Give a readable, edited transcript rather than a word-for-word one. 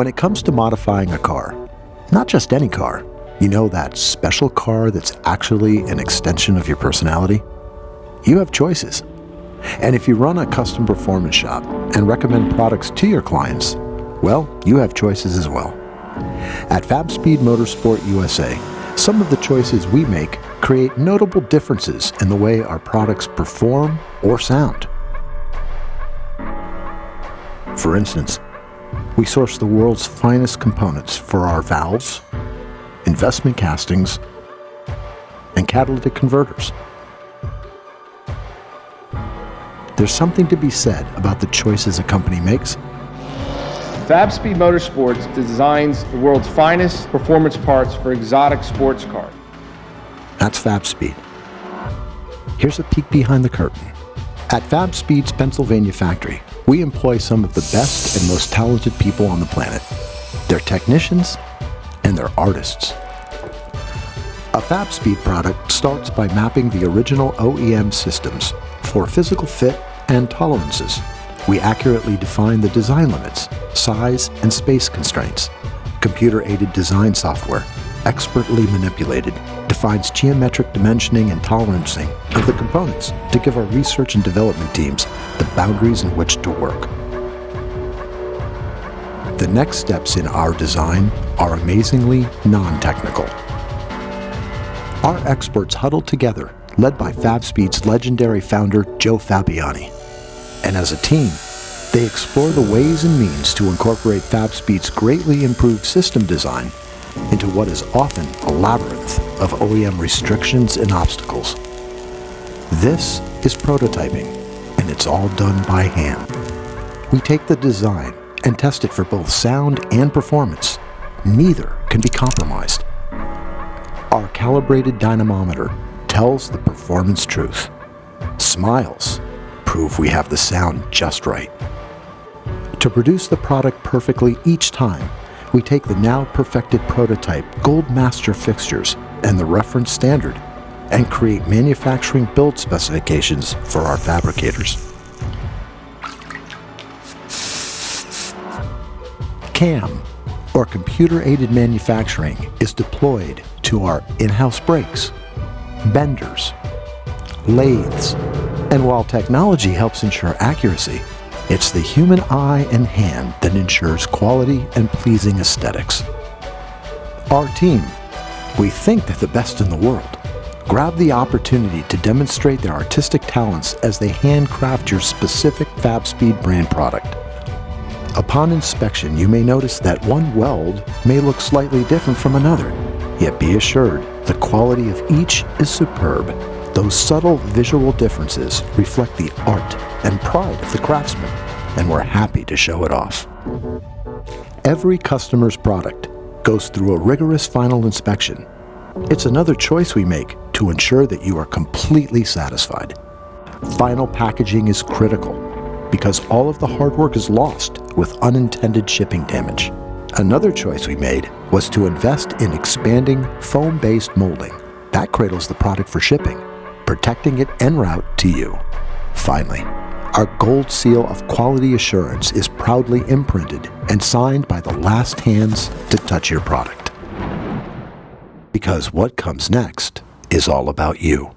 When it comes to modifying a car, not just any car, you know, that special car that's actually an extension of your personality? You have choices. And if you run a custom performance shop and recommend products to your clients, well, you have choices as well. At Fabspeed Motorsport USA, some of the choices we make create notable differences in the way our products perform or sound. For instance, we source the world's finest components for our valves, investment castings, and catalytic converters. There's something to be said about the choices a company makes. Fabspeed Motorsport designs the world's finest performance parts for exotic sports cars. That's Fabspeed. Here's a peek behind the curtain. At Fabspeed's Pennsylvania factory, we employ some of the best and most talented people on the planet. They're technicians and they're artists. A Fabspeed product starts by mapping the original OEM systems for physical fit and tolerances. We accurately define the design limits, size, and space constraints. Computer-aided design software, expertly manipulated, defines geometric dimensioning and tolerancing of the components to give our research and development teams the boundaries in which to work. The next steps in our design are amazingly non-technical. Our experts huddle together, led by Fabspeed's legendary founder, Joe Fabiani. And as a team, they explore the ways and means to incorporate Fabspeed's greatly improved system design into what is often a labyrinth of OEM restrictions and obstacles. This is prototyping, and it's all done by hand. We take the design and test it for both sound and performance. Neither can be compromised. Our calibrated dynamometer tells the performance truth. Smiles prove we have the sound just right. To produce the product perfectly each time, we take the now perfected prototype Gold Master fixtures and the reference standard and create manufacturing build specifications for our fabricators. CAM, or computer-aided manufacturing, is deployed to our in-house brakes, benders, lathes, and while technology helps ensure accuracy, it's the human eye and hand that ensures quality and pleasing aesthetics. Our team, we think they're the best in the world, grab the opportunity to demonstrate their artistic talents as they handcraft your specific Fabspeed brand product. Upon inspection, you may notice that one weld may look slightly different from another, yet be assured the quality of each is superb. Those subtle visual differences reflect the art and pride of the craftsman, and we're happy to show it off. Every customer's product goes through a rigorous final inspection. It's another choice we make to ensure that you are completely satisfied. Final packaging is critical because all of the hard work is lost with unintended shipping damage. Another choice we made was to invest in expanding foam-based molding. That cradles the product for shipping, protecting it en route to you. Finally, our gold seal of quality assurance is proudly imprinted and signed by the last hands to touch your product. Because what comes next is all about you.